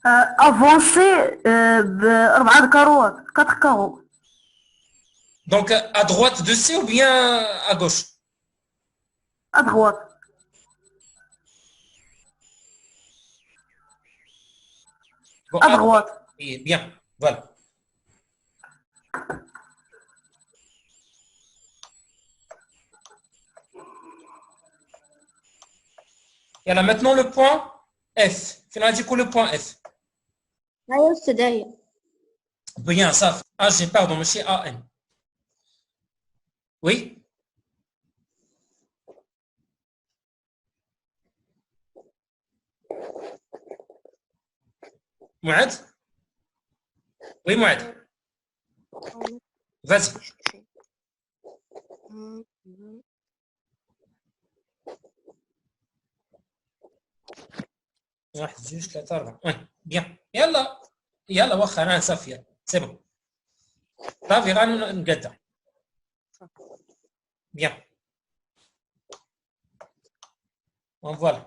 افونسي باربعه كاروات 4 كارو. Donc, à droite de C ou bien à gauche? ادغوات. Bon, à ادغوات. droite. Et bien, voilà. Et là, maintenant, le point F. Finalement, du coup, le point F. أيوة أستاذ. Bien, ça. Ah, j'ai pardon, monsieur AN. Oui? Mouad? Oui, Mouad. Vas-y. واحد جوج ثلاثة أربعة. وي بيان. يلا يلا واخا أنا صافية. سي بون. صافي غنقدر. Bien. Donc voilà.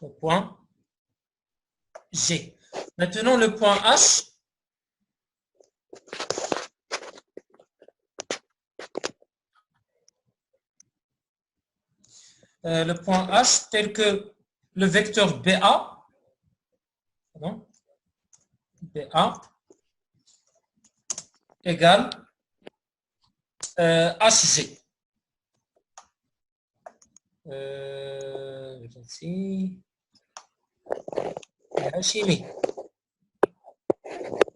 Le point G. Maintenant, le point H. Le point H tel que le vecteur BA. Pardon, BA égale HG. Ici. الهاشمي.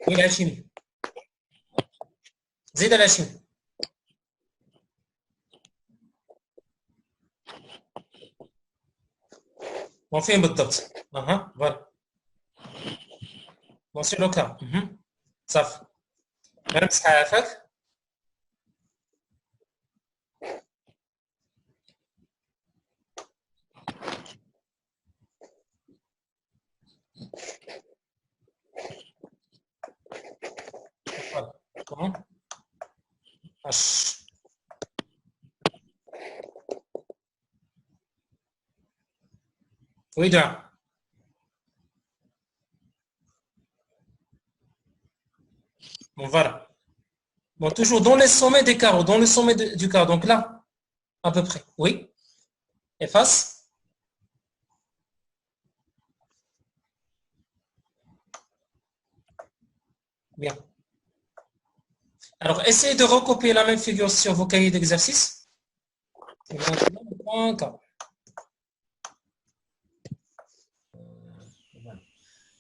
مين الهاشمي؟ زيد الهاشمي. Bon, فين بالضبط؟ اها فوالا. بون سي لو كا. صافي. نمسح عافاك. فوالا. بون اش. Oui, دعاء. Bon, voilà. Bon, toujours dans les sommets des carreaux, dans le sommet du carreau. Donc là, à peu près. Oui. Efface. Bien. Alors, essayez de recopier la même figure sur vos cahiers d'exercice.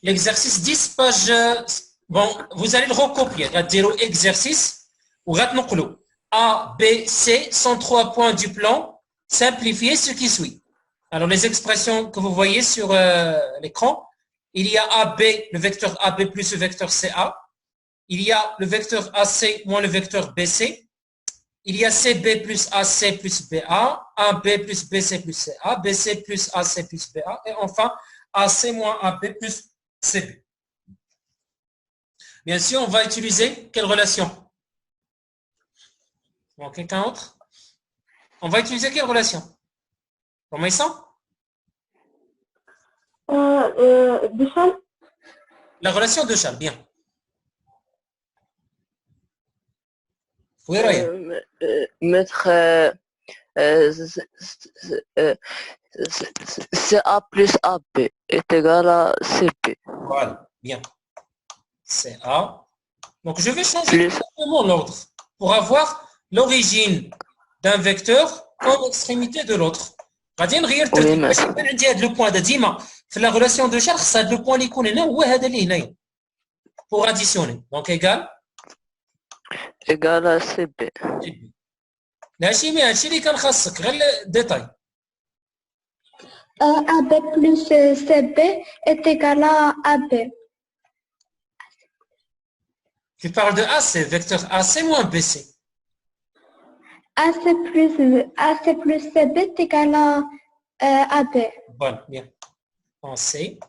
L'exercice 10, page. Bon, vous allez le recopier. C'est-à-dire exercice. Ou A, B, C sont 3 points du plan. Simplifiez ce qui suit. Alors, les expressions que vous voyez sur l'écran, il y a AB, le vecteur AB plus le vecteur CA. Il y a le vecteur AC moins le vecteur BC. Il y a CB plus AC plus BA, AB plus BC plus CA, BC plus AC plus BA, et enfin AC moins AB plus CB. Bien sûr, on va utiliser quelle relation? Bon, quelqu'un d'autre? On va utiliser quelle relation? Comment ils sont? بشر. La relation de Charles, bien. Oui, Ryan. Mettre CA plus AB est égal à CB. Voilà, bien. CA. Donc, je vais changer simplement l'ordre pour avoir l'origine d'un vecteur comme extrémité de l'autre. غادي نغير الترتيب باش يكون عندي هذا لو بوان ديما في لا ريلاسيون دو شارخ هذا لو بوان اللي يكون هنا هو هذا اللي هنايا pour additionner. Donc égal égal à CB. الهاشمي هادشي اللي كان خاصك غير الديتاي. AB plus CB est égal à AB. Tu parles de AC, vecteur AC moins BC. AC plus CB est égal à AB. Voilà, bien. En C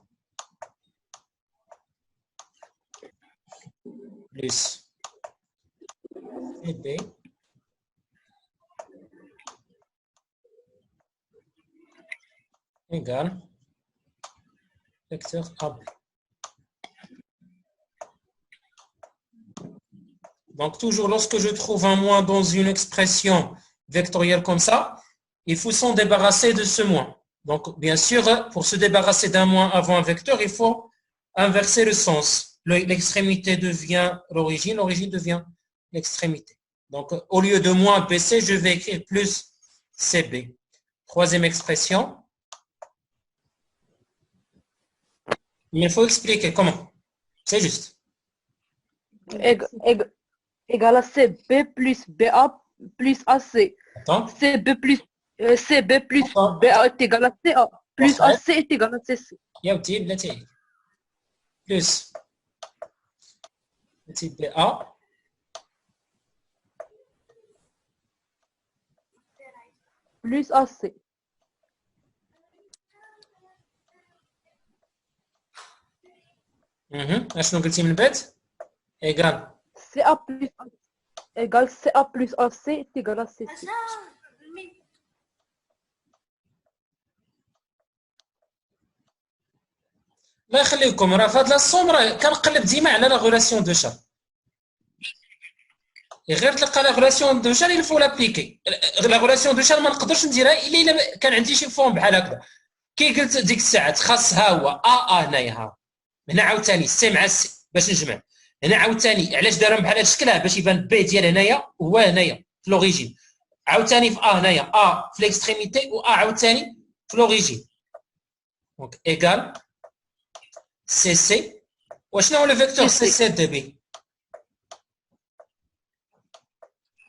plus CB égale vecteur AB. Donc, toujours lorsque je trouve un moins dans une expression vectorielle comme ça, il faut s'en débarrasser de ce moins. Donc, bien sûr, pour se débarrasser d'un moins avant un vecteur, il faut inverser le sens. L'extrémité devient l'origine devient l'extrémité. Donc, au lieu de moins BC, je vais écrire plus CB. Troisième expression. Mais il faut expliquer comment. C'est juste. Égal à CB plus BA plus AC. Attends. CB plus Attends. BA est égal à CA. Plus Parfait. AC est égal à CC. يا ودي بلاتي plus بلاتي BA Plus AC. اشنو قلتي من بعد؟ ايكال CA plus égal CA plus AC est égal à CC. الله يخليكم راه في هاد لاصوم راه كنقلب ديما على لا غولاسيون دو شار غير تلقى لا غولاسيون دو شار الفو لابليكي لا غولاسيون دو شار ما نقدرش نديرها الا كان عندي شي فورم بحال هكذا كي قلت ديك الساعات خاصها هو هنايا ها هنا عاوتاني سي مع سي باش نجمع هنا عاوتاني علاش دارهم بحال هاد الشكل باش يبان بي ديال هنايا هو هنايا في لوريجين عاوتاني في هنايا في ليكستريميتي و عاوتاني في لوريجين دونك ايكال سي سي وشنو هو لو فيكتور سي سي دي بي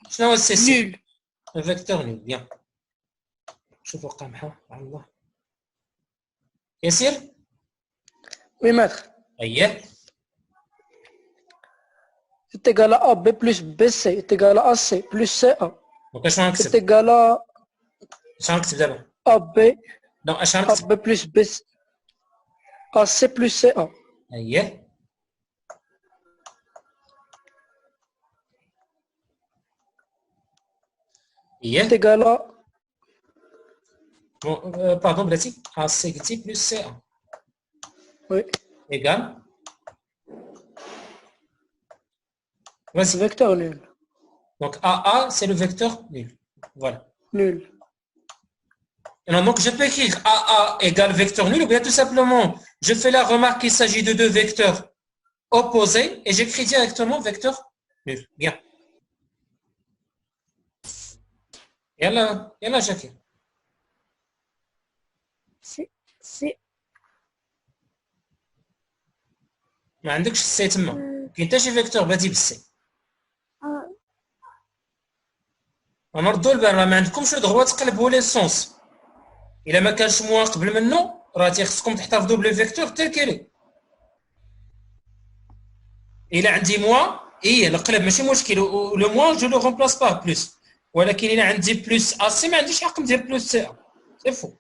شنو هو سي سي Nul. لو فيكتور نول بيان شوفوا قمحه على الله يسير Oui, maître. اييه C'est égal à AB plus BC est égal à AC plus CA. دونك اشنو C'est غنكتب égal à اشنو غنكتب دابا AB, دونك اش غنكتب AB plus BC, AC plus CA. اييه C'est اييه égal à باردون بلاتي سي قلتي بلس سي ان oui, ايكال vas-y vecteur nul. donc AA c'est le vecteur nul voilà Nul. et donc je peux écrire AA égale vecteur nul ou bien tout simplement je fais la remarque qu'il s'agit de deux vecteurs opposés et j'écris directement vecteur nul bien يلا شاكر C'est ما عندكش السي تما كاين حتى شي فيكتور بادي بالسي غنردوا البال راه ما عندكمش الدغوا تقلبوا لي سونس الا ما كانش موان قبل منه راه تيخصكم تحتفظوا بلي فيكتور تيل كيلي الا عندي موان نقلب ماشي مشكل لو موان جو لو رومبلاس با بلس ولكن الا عندي بلس سي ما عنديش حق ندير بلس سي سي فو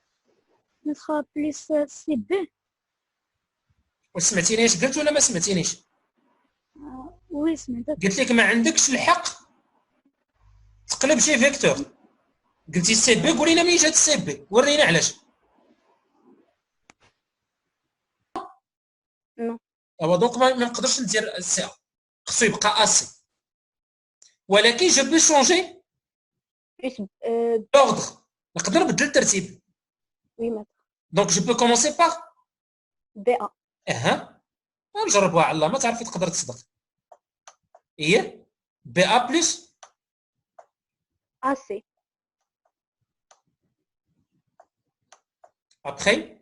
notre plus CB. وسمعتيني اش قلت ولا ما سمعتينيش Oui, c'est قلت لك ما عندكش الحق تقلب شي فيكتور قلتي سي بي قولي لنا منين جات سي بي ورينا علاش Non. اوا دونك ما نقدرش ندير سي خصو يبقى سي ولكن جو بو شونجي Plus, l'ordre نقدر نبدل الترتيب oui, maître. دونك جو بو كومونسي باغ BA. نجربوها على الله ما تعرفي تقدر تصدق هي بي ا بلس AC. ابخي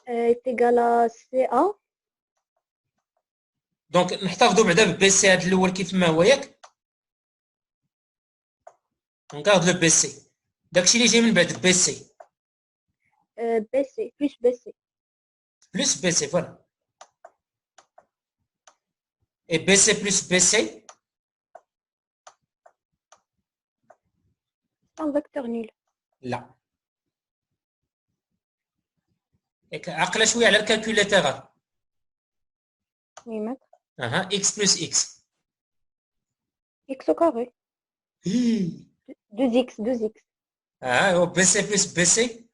Est égal à CA. دونك نحتفظوا بعدا ببي سي هذا الاول كيف ما هو ياك نكارد لو بي سي داكشي اللي جاي من بعد بي سي BC. Plus BC. بلس بي سي فوالا اي بي سي بلس بي سي Un vecteur nul. لا ياك عقله شويه على الكالكوليتور Oui, maître. اكس بلس اكس X au carré. 2x, 2x. هو بي سي بلس بي سي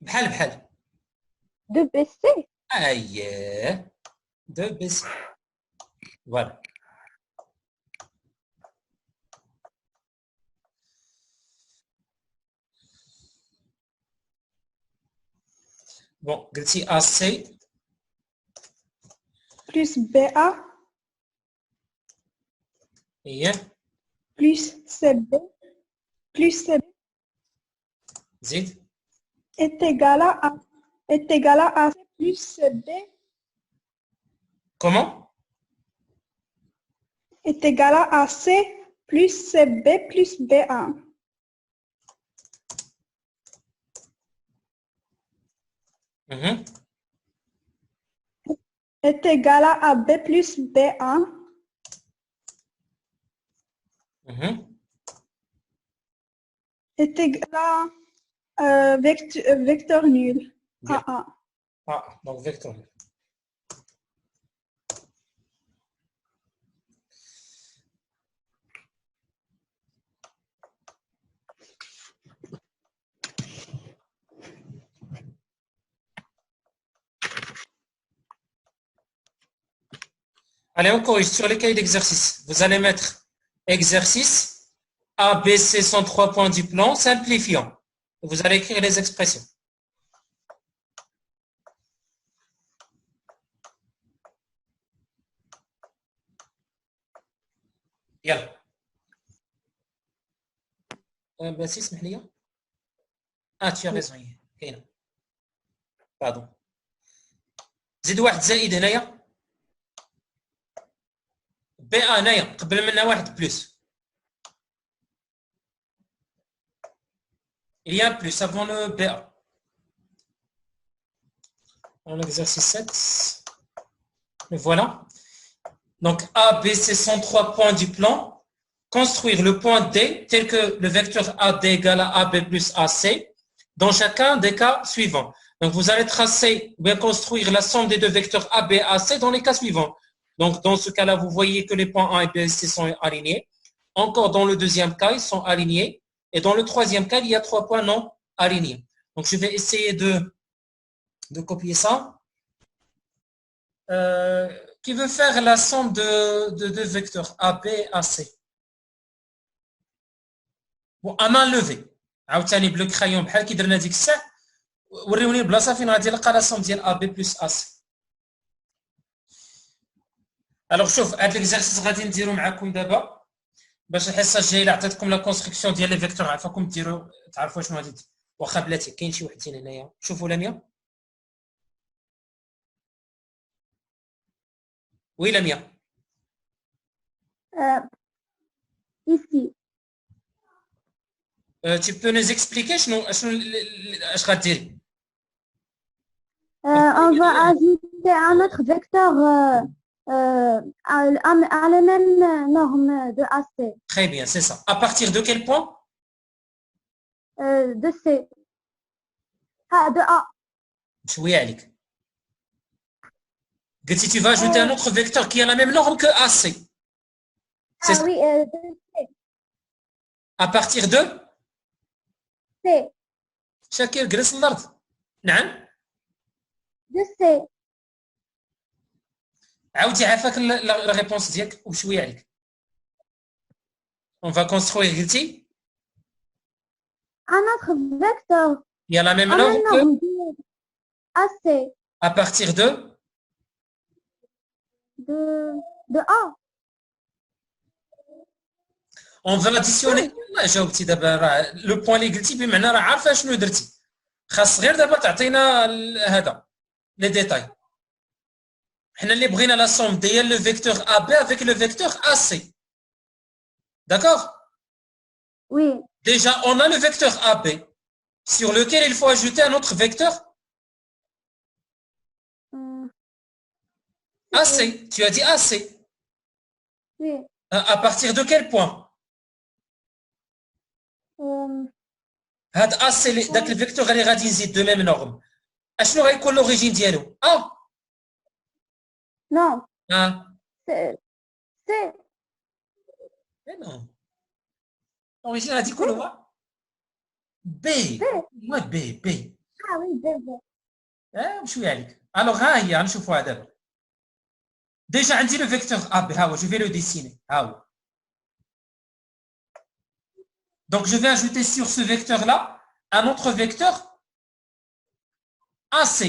بحال 2BC. اييه 2 بس فوالا. بون قلتي ا سي plus BA هي plus CB plus CB زيد est égal à AC plus CB كومون est égal à AC plus CB plus BA. Est égal à AB plus BA est égal à vecteur nul. Bien. AA. Ah, donc vecteur. Allez, on corrige sur les cahiers d'exercice. Vous allez mettre exercice A, B, C sont 3 points du plan, simplifiant. Vous allez écrire les expressions. يلا. بس اسمح لي. Ah, tu as raison. كاينه. Pardon. زيد واحد زائد هنايا. بي هنايا قبل منها واحد بلس. Il y a un plus avant le BA. Dans l'exercice 7. Le voilà. Donc A, B, C sont 3 points du plan. Construire le point D tel que le vecteur AD égale à AB plus AC dans chacun des cas suivants. Donc vous allez tracer ou bien construire la somme des deux vecteurs AB et AC dans les cas suivants. Donc dans ce cas-là, vous voyez que les points A et B et C sont alignés. Encore dans le deuxième cas, ils sont alignés. Et dans le troisième cas, il y a 3 points non alignés. Donc je vais essayer de copier ça. Qui veut faire la somme de deux vecteurs AB et AC? Bon, à main levée. عاوتاني بالكرايون بحال كي درنا ديك الساعه. وريوني البلاصه فين غادي نلقى لا سوم ديال AB plus AC. الوغ شوف هاد ليكزارسيس غادي نديرو معاكم دابا باش الحصه الجايه اللي عطيتكم لا كونستركسيون ديال لي فيكتور عافاكم ديروا تعرفوا شنو غادي واخا بلاتي كاين شي وحدين هنايا. شوفوا لميا. وي لميا. Ici. Tu peux nous expliquer شنو اش غديري؟ On va ajouter un autre vecteur à la même norme de AC. Très bien, c'est ça. À partir de quel point? De C. Ah, de A. شويه عليك. قلتي tu vas ajouter un autre vecteur qui a la même norme que AC. Ah ça. oui, de C. À partir de C. شاكر جلس الارض. نعم. De C. عاودي عافاك لا ريبونس ديالك وشويه عليك. On va construire قلتي Un autre vecteur il y a la même à la norme que norme de AC. à partir De A. on va additionner. والله جاوبتي دابا راه لو بوين اللي قلتي بمعنى راه عارفه شنو درتي. خاص غير دابا تعطينا هذا لي ديتاي. حنا اللي بغينا لا سوم ديال لو فيكتور AB avec le vecteur AC. D'accord? Oui. Déjà, on a le vecteur AB sur lequel il faut ajouter un autre vecteur AC. Tu as dit AC. Oui. À partir de quel point? هاد AC داك الفيكتور اللي غادي نزيد دو ميم نورم. اشنو غيكون لوريجين ديالو؟ Non. C. Non. L'origine غادي يكون هو B. هو B. بشويه عليك. الوغ ها هي غنشوفوها دابا. ديجا عندي لو فيكتور ا بي، ها هو جو في لو ديسيني، ها هو. Donc je vais ajouter sur ce vecteur là un autre vecteur AC.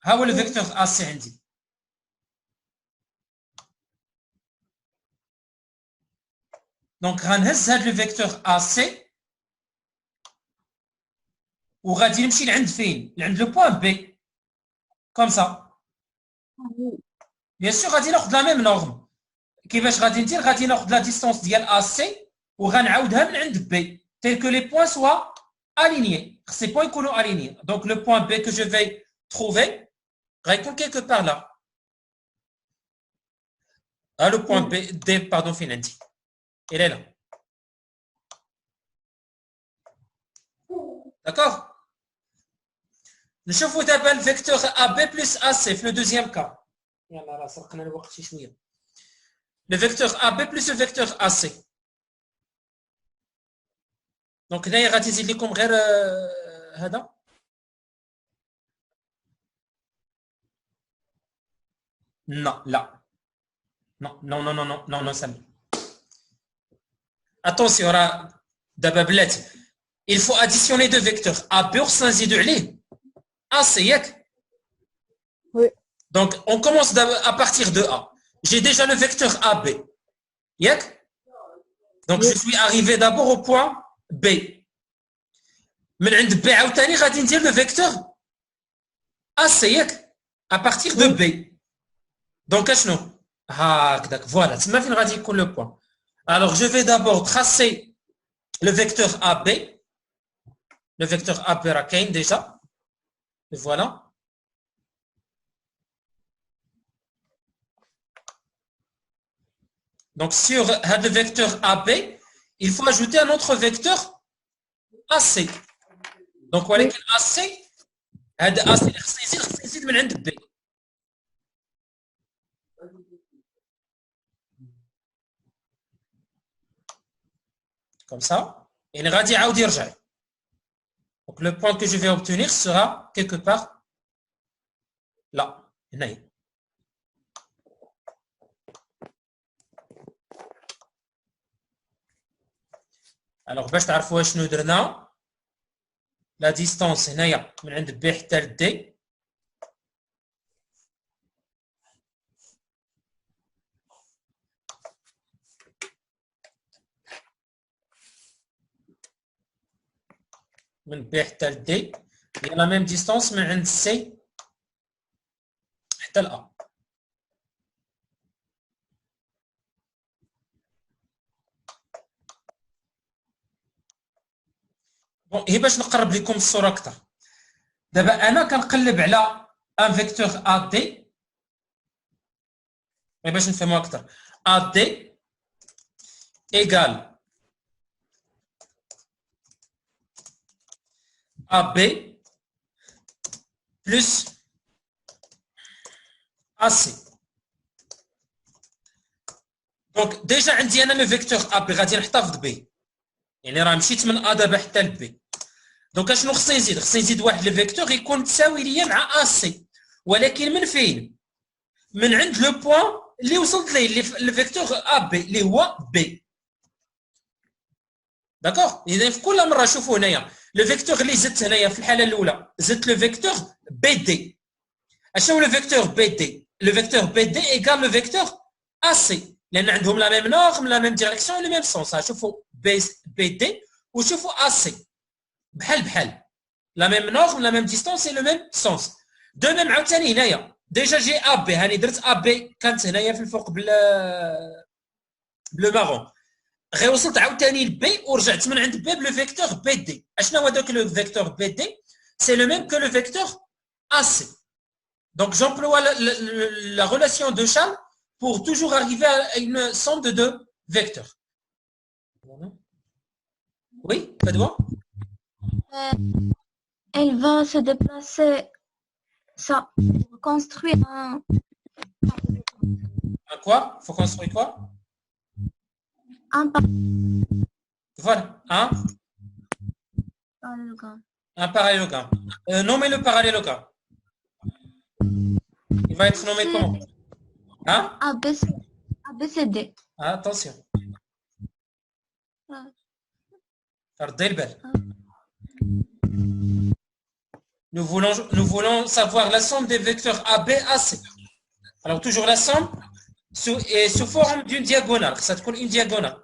ها هو le vecteur AC عندي. Donc غنهز هذا le vecteur AC وغادي نمشي لعند فين؟ لعند لو بوين بي. كوم سا. بيان سور غادي ناخذ لا ميم نورم. كيفاش غادي ندير؟ غادي ناخذ لا ديستونس ديال AC وغنعاودها من عند B tel que les points soient alignés. Ces points يكونوا alignés. Donc le point B que je vais trouver غيكون quelque part là. Ah, le point B, D, pardon, فين عندي. Il est là. D'accord? نشوفوا دابا الفيكتور AB plus AC في le deuxième cas. يلا راه سرقنا الوقت شي شويه. Le vecteur AB plus le vecteur AC. دونك هنايا غادي نزيد لكم غير هذا. Non, là. Non, non, non, non, non, non, non, Samy. Attention, d'abord, il faut additionner deux vecteurs. AB sans نزيدو عليه AC, ياك؟ Oui. Donc, on commence à partir de A. J'ai déjà le vecteur AB. ياك؟ Donc, je suis arrivé d'abord au point B. من عند B عاوتاني غادي ندير le vecteur AC, ياك؟ À partir de B. Donc, اشنو؟ هكذاك فوالا تما فين غادي يكون لو بوين. Alors je vais d'abord tracer le vecteur AB. Le vecteur AB راه كاين déjà. Et voilà. Donc sur le vecteur AB, il faut ajouter un autre vecteur AC. Donc ولكن AC هذا AC اللي خصني نزيد من عند B. Comme ça, et غادي يعاود يرجع. Donc le point que je vais obtenir sera quelque part là. هنايا. Alors باش تعرفوا شنو درنا، la distance هنايا من عند B حتى ل D. من B حتى ل D هي la même distance من عند C حتى ل A. بون هي باش نقرب لكم الصورة أكثر. دابا أنا كنقلب على ان فيكتور AD باش نفهموا أكثر. AD égal AB plus AC. Donc déjà عندي انا لو فيكتور AB غادي نحتفظ به، يعني راه مشيت من A دابا حتى ل B. دونك اشنو خصني نزيد؟ خصني نزيد واحد لو فيكتور يكون تساوي ليا مع AC، ولكن من فين؟ من عند لو بوين اللي وصلت ليه اللي لو فيكتور AB اللي هو B. داكوغ؟ اذا في كل مره شوفوا هنايا لو فيكتور اللي زدت هنايا في الحاله الاولى زدت لو فيكتور BD. اشنو لو فيكتور BD؟ لو فيكتور BD ايكال لو فيكتور AC لان عندهم لا ميم نورم لا ميم ديريكسيون لو ميم سونس. شوفوا BD وشوفوا AC بحال بحال لا ميم نورم لا ميم ديستونس اي لو ميم سونس. دو ميم عاوتاني هنايا ديجا جي AB هاني درت AB كانت هنايا في الفوق بلو مارون. غير وصلت عاوتاني لبي ورجعت من عند بي بلو فيكتور بي دي. اشنو هو دوك لو فيكتور بي دي؟ سي لو ميم كو لو فيكتور AC. Donc j'emploie la relation de Charles pour toujours arriver à une somme de deux vecteurs. Oui, Fadwa? Elle va se déplacer, ça, pour construire Un quoi? Faut construire quoi? un Voilà, un polygone. Un parallélogramme. Nommez le parallélogramme. Il va être nommé comment? Hein? ABCD. Attention. Ardez le bel. Nous voulons savoir la somme des vecteurs AB, AC. Alors, toujours la somme sous forme d'une diagonale. Ça te colle une diagonale.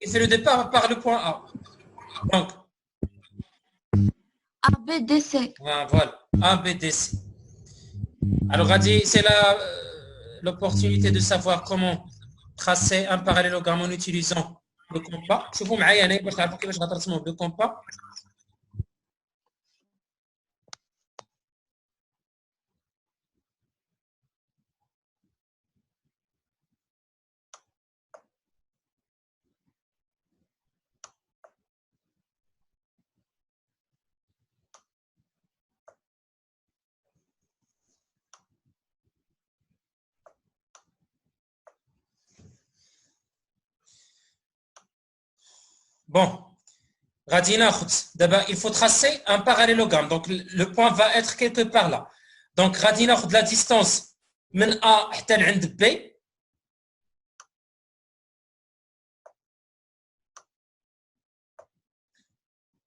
Il fait le départ par le point A. Donc, ABDC. voilà, ABDC. Alors, Radi, c'est l'opportunité de savoir comment tracer un parallélogramme en utilisant le compas. شوفوا معايا هنا باش تعرفوا كيفاش غترسموا بالكومبا. Bon, d'abord, il faut tracer un parallélogramme. Donc, le point va être quelque part là. Donc, la distance من A حتى عند B.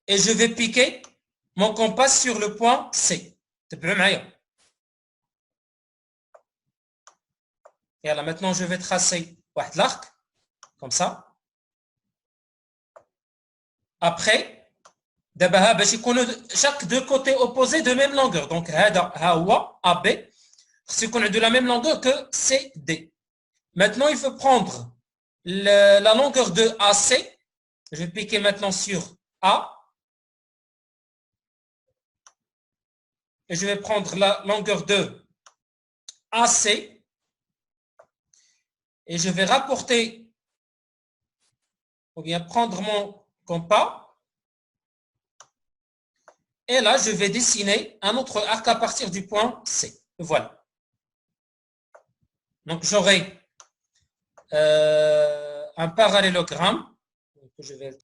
Et je vais piquer mon compas sur le point C. Et là, maintenant, je vais tracer l'arc, comme ça. Après, chaque deux côtés opposés de même longueur. Donc, AB, c'est qu'on est de la même longueur que CD. Maintenant, il faut prendre la longueur de AC. Je vais piquer maintenant sur A. Et je vais prendre la longueur de AC. Et je vais rapporter, ou bien prendre mon compas. Et là, je vais dessiner un autre arc à partir du point C. Voilà. Donc, j'aurai un parallélogramme. Je vais...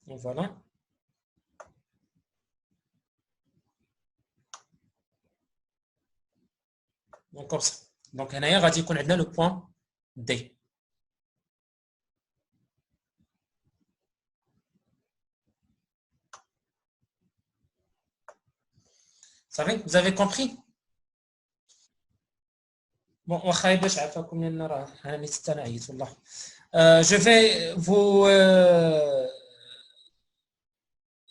Donc, voilà. Donc, comme ça. Donc, on a dit qu'on a le point D. Vous avez compris? Bon, je vais vous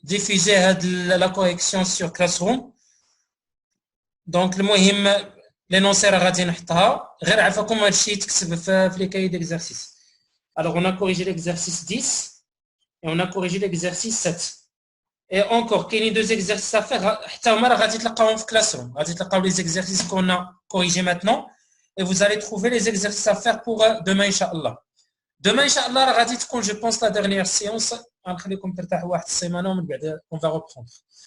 diffuser la correction sur Classroom. Donc, المهم l'énoncé راه غادي نحطها غير عافاكم هادشي تكتب في les cahiers d'exercice. Alors, on a corrigé l'exercice 10 et on a corrigé l'exercice 7. Et encore, qu'il y a deux exercices à faire, les exercices qu'on a corrigés maintenant, et vous allez trouver les exercices à faire pour demain, Inch'Allah. Demain, Inch'Allah, je pense la dernière séance, on va reprendre.